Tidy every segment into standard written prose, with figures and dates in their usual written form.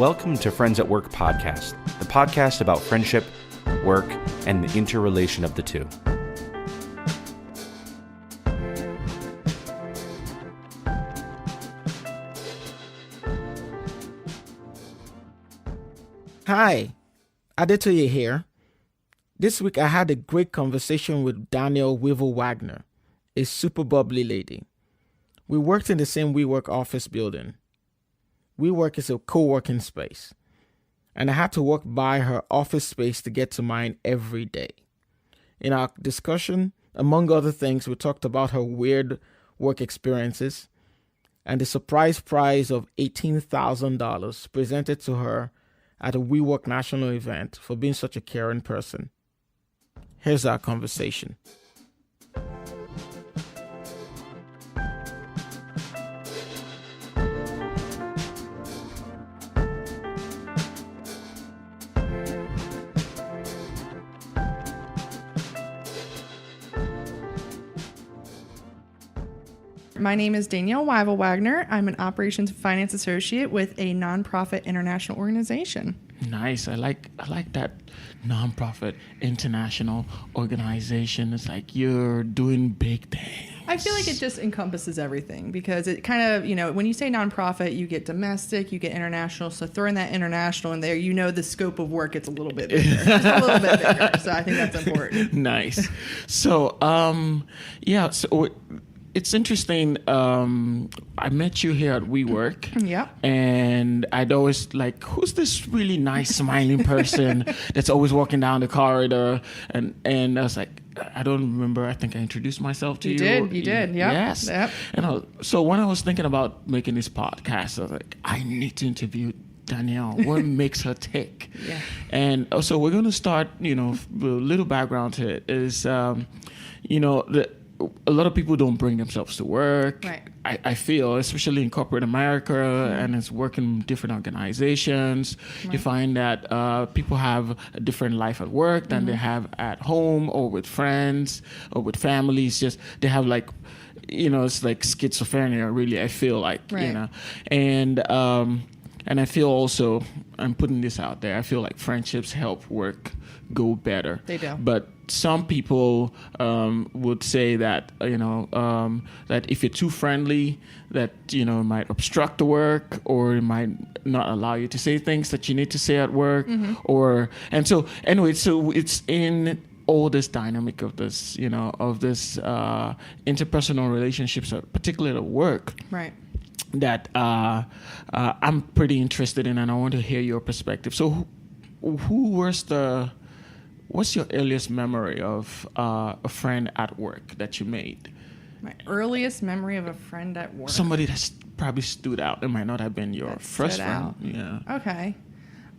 Welcome to Friends at Work podcast, the podcast about friendship, work, and the interrelation of the two. Hi, Toye here. This week I had a great conversation with Danielle Wivell-Wagner, a super bubbly lady. We worked in the same WeWork office building. WeWork is a co-working space, and I had to walk by her office space to get to mine every day. In our discussion, among other things, we talked about her weird work experiences and the surprise prize of $18,000 presented to her at a WeWork national event for being such a caring person. Here's our conversation. My name is Danielle Wivell-Wagner. I'm an operations and finance associate with a nonprofit international organization. Nice. I like that nonprofit international organization. It's like you're doing big things. I feel like it just encompasses everything because it kind of, when you say nonprofit, you get domestic, you get international. So throwing that international in there, the scope of work gets a little bit bigger. Just a little bit bigger. So I think that's important. Nice. So, it's interesting. I met you here at WeWork. Yeah. And I'd always who's this really nice smiling person that's always walking down the corridor? And I was like, I don't remember. I think I introduced myself to you. You did. Yep. Yes. Yep. And so when I was thinking about making this podcast, I was like, I need to interview Danielle. What makes her tick? Yeah. And so we're going to start, with a little background to it is, a lot of people don't bring themselves to work. Right. I feel, especially in corporate America, and it's working in different organizations. Right. You find that people have a different life at work than they have at home or with friends or with families. Just they have it's like schizophrenia. Really, I feel like right. And I feel also, I'm putting this out there, I feel like friendships help work go better. They do. But some people would say that, that if you're too friendly, that, it might obstruct the work or it might not allow you to say things that you need to say at work. Mm-hmm. So it's in all this dynamic of this, interpersonal relationships, particularly at work. Right. That I'm pretty interested in, and I want to hear your perspective. So, what's your earliest memory of a friend at work that you made? My earliest memory of a friend at work. Somebody that's probably stood out. It might not have been your first friend. Out. Yeah. Okay.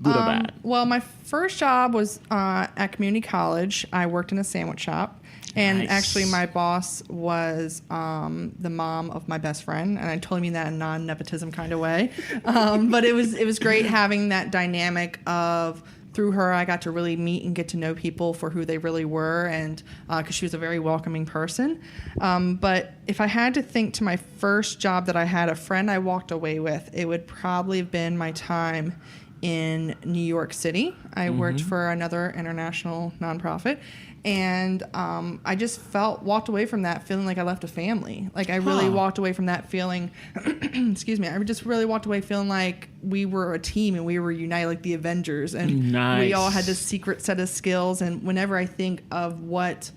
Good or bad? Well, my first job was at community college. I worked in a sandwich shop. And nice. Actually, my boss was the mom of my best friend, and I totally mean that in a non-nepotism kind of way. But it was great having that dynamic of, through her, I got to really meet and get to know people for who they really were, and because she was a very welcoming person. But if I had to think to my first job that I had, a friend I walked away with, it would probably have been my time in New York City. I worked for another international nonprofit. And I just walked away from that feeling like I left a family. Like I really walked away from that feeling, excuse me, I just really walked away feeling like we were a team and we were united like the Avengers. And we all had this secret set of skills. And whenever I think of what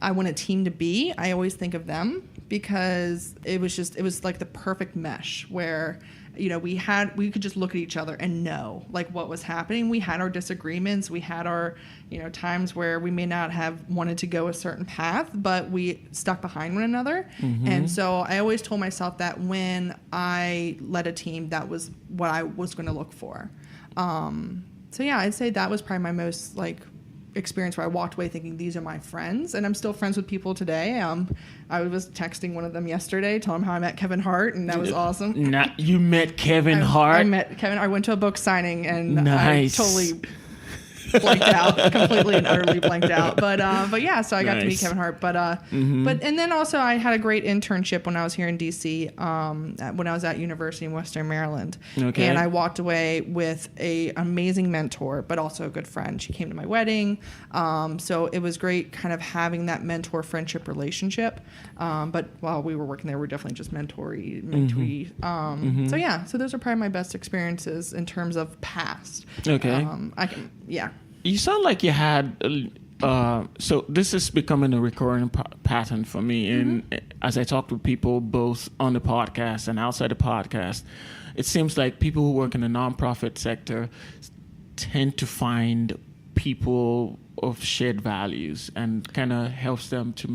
I want a team to be, I always think of them because it was like the perfect mesh where we could just look at each other and know like what was happening. We had our disagreements. We had our, times where we may not have wanted to go a certain path, but we stuck behind one another. Mm-hmm. And so I always told myself that when I led a team, that was what I was going to look for. I'd say that was probably my most experience where I walked away thinking these are my friends, and I'm still friends with people today. I was texting one of them yesterday, telling him how I met Kevin Hart, and that was awesome. You met Kevin Hart? I met Kevin. I went to a book signing, and nice. I totally blanked out, completely and utterly blanked out. But yeah, so I got to meet Kevin Hart. But and then also I had a great internship when I was here in DC, when I was at University in Western Maryland. Okay. And I walked away with a amazing mentor, but also a good friend. She came to my wedding. So it was great kind of having that mentor friendship relationship. But while we were working there, we were definitely just mentee. So yeah, so those are probably my best experiences in terms of past. Okay. You sound like you had. So this is becoming a recurring pattern for me, and as I talk to people both on the podcast and outside the podcast, it seems like people who work in the nonprofit sector tend to find people of shared values and kind of helps them to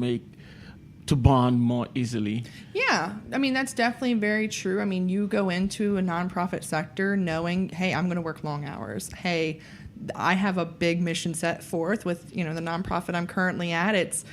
bond more easily. Yeah, I mean, that's definitely very true. I mean, you go into a nonprofit sector knowing, hey, I'm going to work long hours. Hey, I have a big mission set forth with, the nonprofit I'm currently at. It's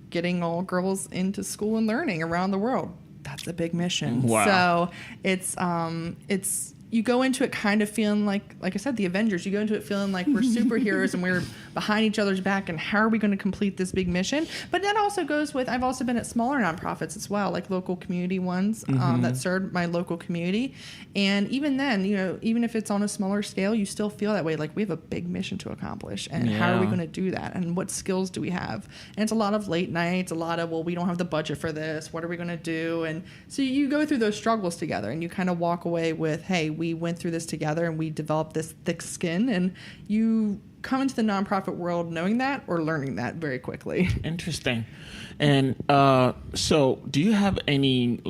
getting all girls into school and learning around the world. That's a big mission. Wow. So it's you go into it kind of feeling like I said, the Avengers. You go into it feeling like we're superheroes and we're behind each other's back, and how are we going to complete this big mission? But that also goes with, I've also been at smaller nonprofits as well, like local community ones that serve my local community. And even then, even if it's on a smaller scale, you still feel that way. Like, we have a big mission to accomplish, and how are we going to do that? And what skills do we have? And it's a lot of late nights, a lot of, well, we don't have the budget for this. What are we going to do? And so you go through those struggles together, and you kind of walk away with, hey, we went through this together and we developed this thick skin, and you come into the nonprofit world knowing that or learning that very quickly. Interesting. And so do you have any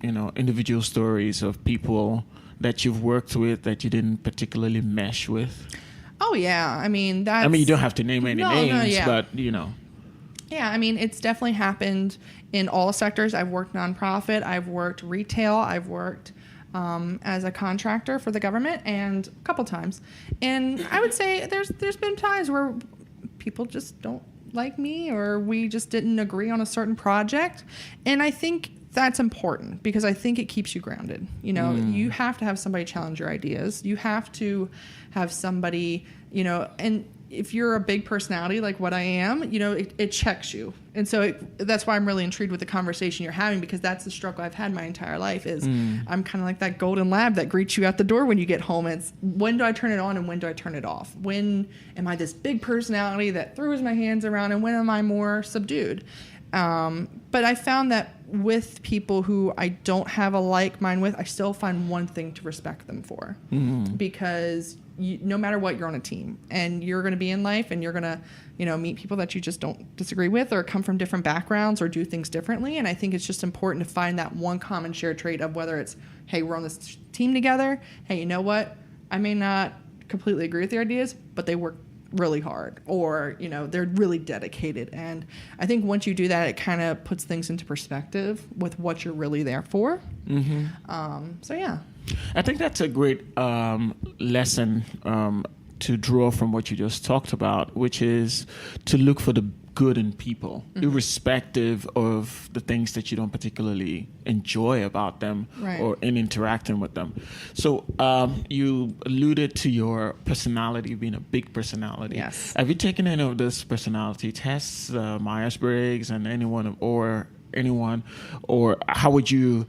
individual stories of people that you've worked with that you didn't particularly mesh with? Oh yeah. I mean, you don't have to name any names, but Yeah, I mean, it's definitely happened in all sectors. I've worked nonprofit, I've worked retail, I've worked as a contractor for the government, and a couple times. And I would say there's been times where people just don't like me, or we just didn't agree on a certain project. And I think that's important, because I think it keeps you grounded. You have to have somebody challenge your ideas. You have to have somebody, and if you're a big personality like what I am, it checks you. And so that's why I'm really intrigued with the conversation you're having, because that's the struggle I've had my entire life is I'm kind of like that golden lab that greets you at the door when you get home. It's, when do I turn it on and when do I turn it off? When am I this big personality that throws my hands around, and when am I more subdued? But I found that with people who I don't have a like mind with, I still find one thing to respect them for, because no matter what, you're on a team, and you're going to be in life, and you're going to, meet people that you just don't disagree with, or come from different backgrounds, or do things differently. And I think it's just important to find that one common shared trait of, whether it's, hey, we're on this team together. Hey, you know what? I may not completely agree with their ideas, but they work really hard, or they're really dedicated. And I think once you do that, it kind of puts things into perspective with what you're really there for. So yeah, I think that's a great lesson to draw from what you just talked about, which is to look for the good in people, irrespective of the things that you don't particularly enjoy about them, or in interacting with them. So you alluded to your personality being a big personality. Yes. Have you taken any of those personality tests, Myers-Briggs, and anyone, or how would you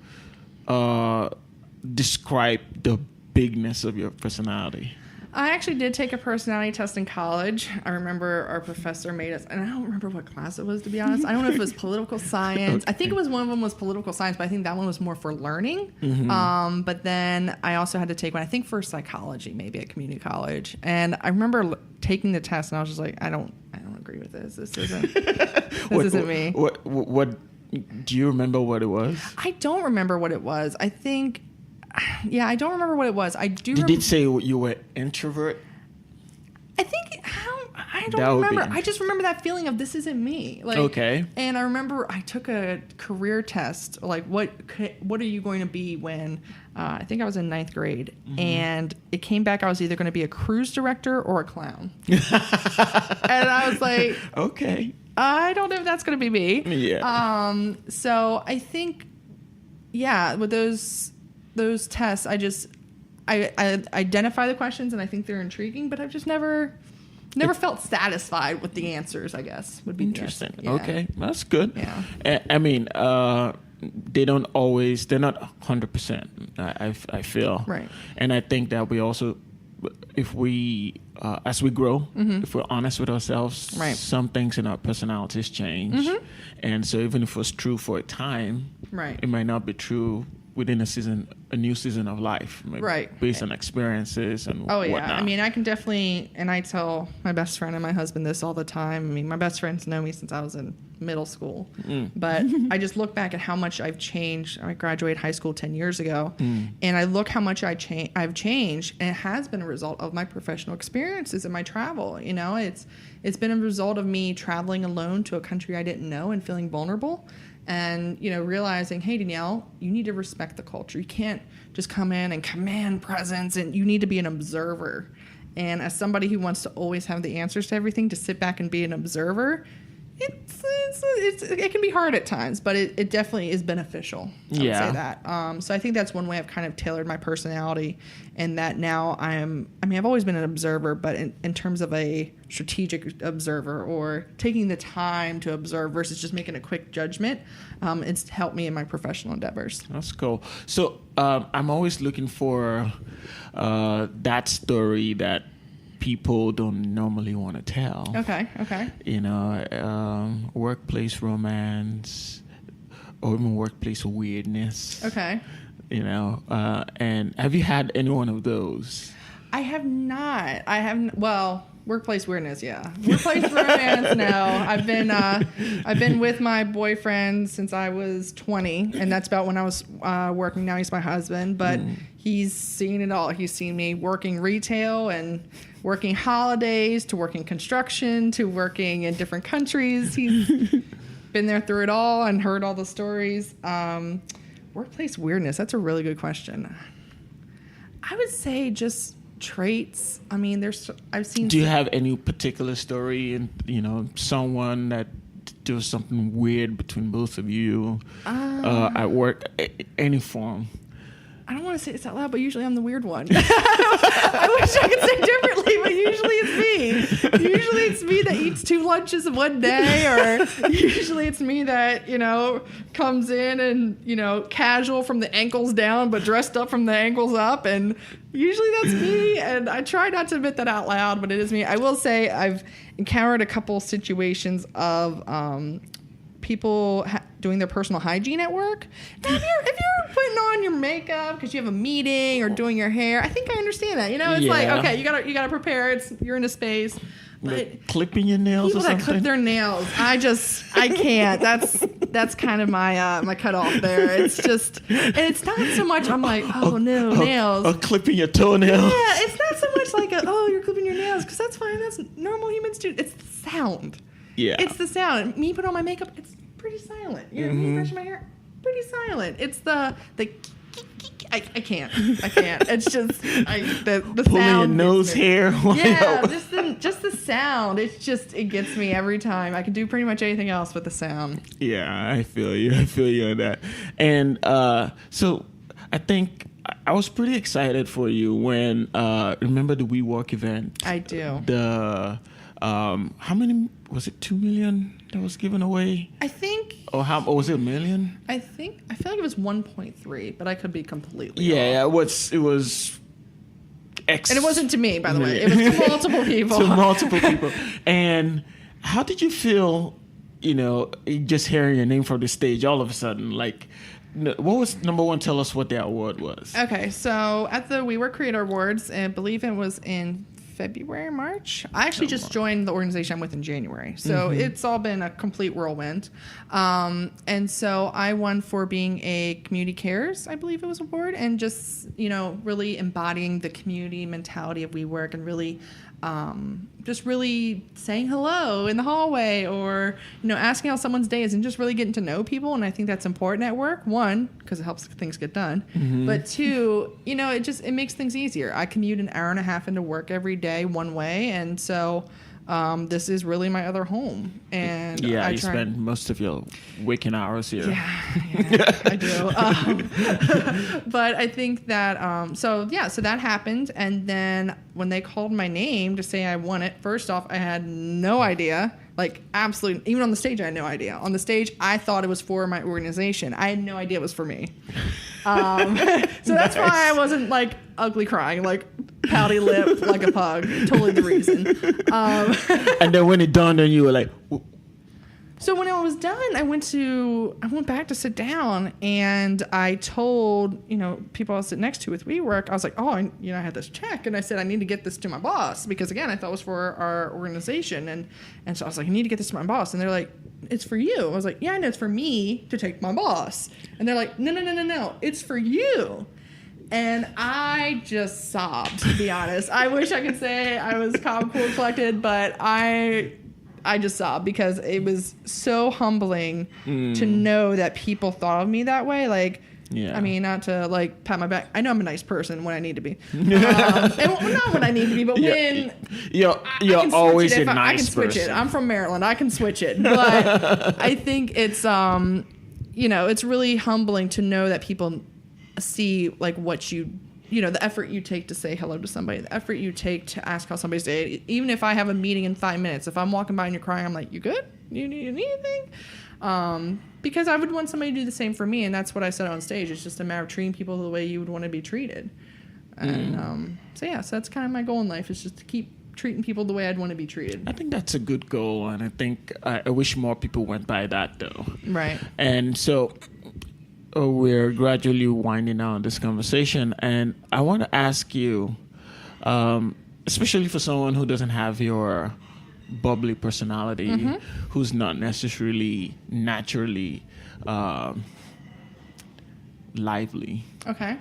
describe the bigness of your personality? I actually did take a personality test in college. I remember our professor made us, and I don't remember what class it was, to be honest. I don't know if it was political science. I think it was, one of them was political science, but I think that one was more for learning. But then I also had to take one, I think, for psychology, maybe at community college. And I remember taking the test, and I was just like, I don't agree with this. This isn't me. What do you remember what it was? I don't remember what it was. I think. Yeah, I don't remember what it was. I do. Did it say you were introvert? I think I don't remember. I just remember that feeling of, this isn't me. Like, okay. And I remember I took a career test. Like, what are you going to be when? I think I was in 9th grade, and it came back. I was either going to be a cruise director or a clown. And I was like, okay, I don't know if that's going to be me. Yeah. So I think, yeah, with those tests, I identify the questions, and I think they're intriguing, but I've just never Never felt satisfied with the answers, I guess, would be interesting. Yeah. Okay, that's good. Yeah. I mean, they're not 100%, I feel. Right. And I think that we also, if we, as we grow, if we're honest with ourselves, Right. some things in our personalities change. And so even if it was true for a time, Right. it might not be true within a new season of life, maybe Right. based on experiences and Oh, yeah. whatnot. I mean, I can definitely, and I tell my best friend and my husband this all the time. I mean, my best friends know me since I was in middle school. But I just look back at how much I've changed. I graduated high school 10 years ago. And I look how much I've changed. And it has been a result of my professional experiences and my travel. You know, it's been a result of me traveling alone to a country I didn't know and feeling vulnerable. And, you know, realizing, hey, Danielle, you need to respect the culture. You can't just come in and command presence, and you need to be an observer. And as somebody who wants to always have the answers to everything, to sit back and be an observer, it can be hard at times, but it definitely is beneficial. I would say that. So I think that's one way I've kind of tailored my personality, and that now I've always been an observer, but in terms of a strategic observer or taking the time to observe versus just making a quick judgment, it's helped me in my professional endeavors. That's cool. So I'm always looking for that story that people don't normally want to tell. Okay. You know, workplace romance or even workplace weirdness. Okay. You know, and have you had any one of those? I have not. Well, workplace weirdness, yeah. Workplace romance, no. I've been with my boyfriend since I was 20, and that's about when I was working. Now he's my husband, but he's seen it all. He's seen me working retail and working holidays to working construction to working in different countries. He's been there through it all and heard all the stories. Workplace weirdness, that's a really good question. I would say just traits. I mean, I've seen. Do you have any particular story, and you know, someone that there was something weird between both of you at work, any form? I don't want to say this out loud, but usually I'm the weird one. I wish I could say differently, but usually it's me. Usually it's me that eats 2 lunches in one day, or usually it's me that, you know, comes in and, you know, casual from the ankles down, but dressed up from the ankles up. And usually that's me. And I try not to admit that out loud, but it is me. I will say I've encountered a couple situations of people doing their personal hygiene at work. Now, if you're putting on your makeup because you have a meeting or doing your hair, I think I understand that. You know, it's like, okay, you gotta prepare. You're in a space. But like clipping your nails or people something? that clip their nails, I can't. That's kind of my cutoff there. It's just, and it's not so much. I'm like, nails. Or clipping your toenails. Yeah, it's not so much like you're clipping your nails, because that's fine. That's normal humans do. It's the sound. Yeah. It's the sound. Me put on my makeup, it's pretty silent. You know, me brushing my hair, pretty silent. It's the I can't. It's just the pulling your sound. nose hair. Yeah, just the sound. It gets me every time. I can do pretty much anything else with the sound. Yeah, I feel you on that. And so I think I was pretty excited for you when remember the WeWork event? I do. The how many was it? 2 million that was given away? I think. Or was it $1 million? I feel like it was 1.3, but I could be completely Yeah, off. it was. And it wasn't to me, by the way. It was to multiple people. To multiple people. And how did you feel? You know, just hearing your name from the stage all of a sudden, like. What was number one? Tell us what the award was. Okay, so at the WeWork Creator Awards, I believe it was in February, March. I actually just joined the organization I'm with in January. So it's all been a complete whirlwind. And so I won for being a Community Cares, I believe it was award, and just, you know, really embodying the community mentality of WeWork and really just really saying hello in the hallway, or, you know, asking how someone's day is, and just really getting to know people. And I think that's important at work. 1, because it helps things get done. But 2, you know, it makes things easier. I commute an hour and a half into work every day one way. And so This is really my other home. And yeah, you spend most of your waking hours here. Yeah, I do. But I think that, so that happened. And then when they called my name to say I won it, first off, I had no idea. Like, absolutely, even on the stage, I had no idea. On the stage, I thought it was for my organization. I had no idea it was for me. So that's why I wasn't, like, ugly crying, like, pouty lip, like a pug. Totally the reason. And then when it dawned on you, were like... So when it was done, I went back to sit down, and I told, people I was sitting next to with WeWork, I was like, I had this check, and I said, I need to get this to my boss, because again, I thought it was for our organization, and so I was like, I need to get this to my boss, and they're like, it's for you. I was like, yeah, I know it's for me to take to my boss, and they're like, no, it's for you. And I just sobbed, to be honest. I wish I could say I was calm, cool, collected, but I just sobbed because it was so humbling to know that people thought of me that way. Like, I mean, not to like pat my back. I know I'm a nice person when I need to be. And not when I need to be, but when you're always a nice person. I can switch it. I'm from Maryland. I can switch it. But I think it's, it's really humbling to know that people see like what you the effort you take to say hello to somebody, the effort you take to ask how somebody's day. Even if I have a meeting in 5 minutes, if I'm walking by and you're crying, I'm like, you good? You need anything? Because I would want somebody to do the same for me, and that's what I said on stage. It's just a matter of treating people the way you would want to be treated. And so that's kind of my goal in life, is just to keep treating people the way I'd want to be treated. I think that's a good goal, and I think I wish more people went by that, though. Right. And so... we're gradually winding down this conversation, and I want to ask you, especially for someone who doesn't have your bubbly personality, who's not necessarily naturally lively. Okay.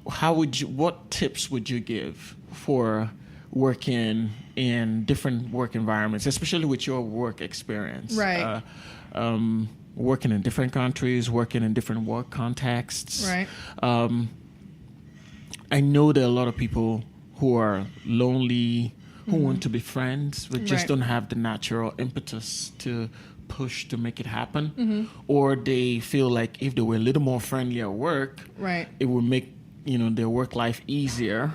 What tips would you give for working in different work environments, especially with your work experience? Right. Working in different countries, working in different work contexts. Right. I know there are a lot of people who are lonely, who want to be friends, but just don't have the natural impetus to push to make it happen. Or they feel like if they were a little more friendly at work, it would make their work life easier.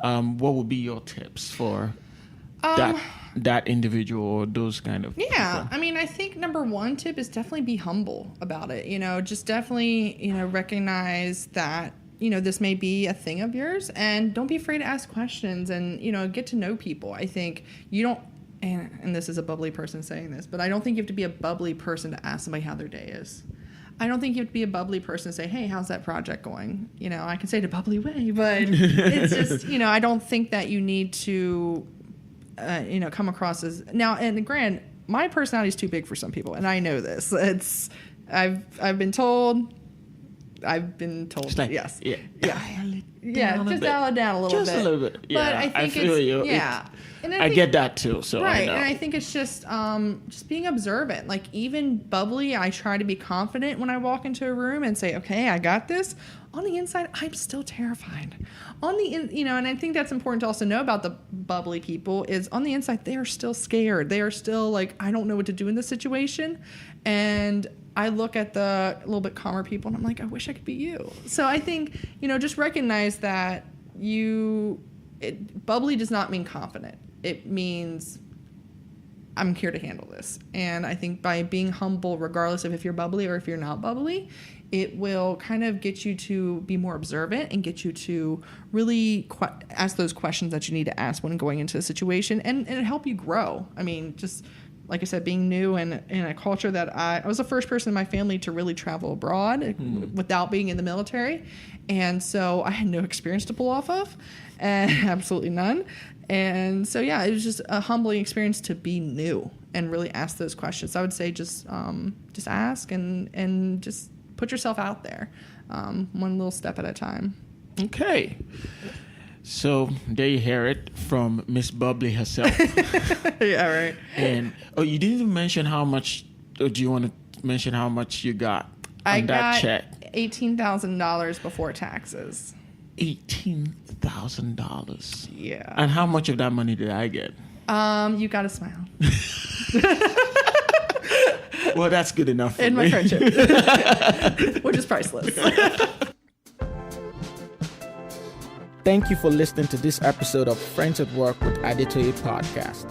What would be your tips for that individual or those kind of people? I mean, I think number one tip is definitely be humble about it. Just definitely, recognize that, this may be a thing of yours, and don't be afraid to ask questions and, get to know people. I think you don't, and this is a bubbly person saying this, but I don't think you have to be a bubbly person to ask somebody how their day is. I don't think you have to be a bubbly person to say, hey, how's that project going? I can say it a bubbly way, but it's just, I don't think that you need to come across as now. And granted, my personality is too big for some people, and I know this. I've been told. Like, yes. Yeah. Just dial it down a little bit. Just a little bit. Yeah. But I think I feel you. Yeah. And I get that too. So right. I know. And I think it's just being observant. Like, even bubbly, I try to be confident when I walk into a room and say, okay, I got this. On the inside, I'm still terrified. And I think that's important to also know about the bubbly people is on the inside, they are still scared. They are still like, I don't know what to do in this situation. And I look at the little bit calmer people and I'm like, I wish I could be you. So I think, just recognize that bubbly does not mean confident. It means I'm here to handle this. And I think by being humble, regardless of if you're bubbly or if you're not bubbly, it will kind of get you to be more observant and get you to really ask those questions that you need to ask when going into a situation, and help you grow. I mean, just like I said, being new and in a culture that I was the first person in my family to really travel abroad without being in the military. And so I had no experience to pull off of, and absolutely none. And so, it was just a humbling experience to be new and really ask those questions. I would say just ask and just put yourself out there, one little step at a time. Okay. So there you hear it from Miss Bubbly herself. Yeah, right. And you didn't even mention how much. Or do you want to mention how much you got on that check? $18,000 before taxes. $18,000. Yeah. And how much of that money did I get? You got to smile. Well, that's good enough for In me. my friendship. Which is priceless. Thank you for listening to this episode of Friends at Work with Toye podcast.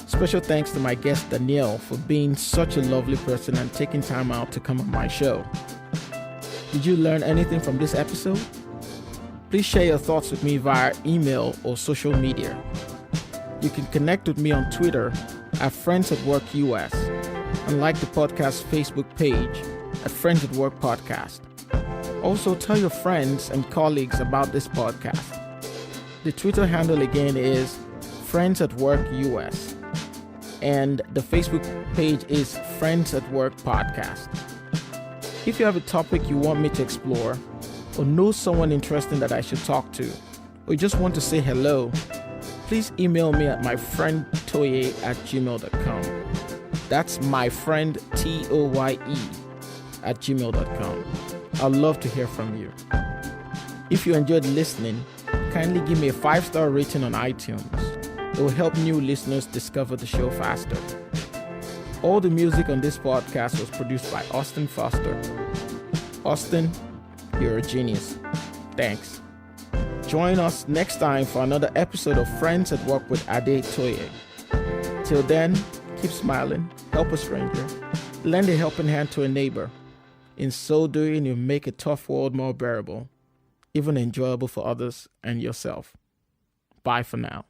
Special thanks to my guest Danielle for being such a lovely person and taking time out to come on my show. Did you learn anything from this episode? Please share your thoughts with me via email or social media. You can connect with me on Twitter at Friends at Work US and like the podcast Facebook page at Friends at Work Podcast. Also, tell your friends and colleagues about this podcast. The Twitter handle again is Friends at Work US, and the Facebook page is Friends at Work Podcast. If you have a topic you want me to explore, or know someone interesting that I should talk to, or you just want to say hello, please email me at myfriendtoye@gmail.com. That's myfriendtoye@gmail.com. I'd love to hear from you. If you enjoyed listening, kindly give me a 5-star rating on iTunes. It will help new listeners discover the show faster. All the music on this podcast was produced by Austin Foster. Austin, you're a genius. Thanks. Join us next time for another episode of Friends at Work with Toye. Till then, keep smiling, help a stranger, lend a helping hand to a neighbor. In so doing, you make a tough world more bearable, even enjoyable for others and yourself. Bye for now.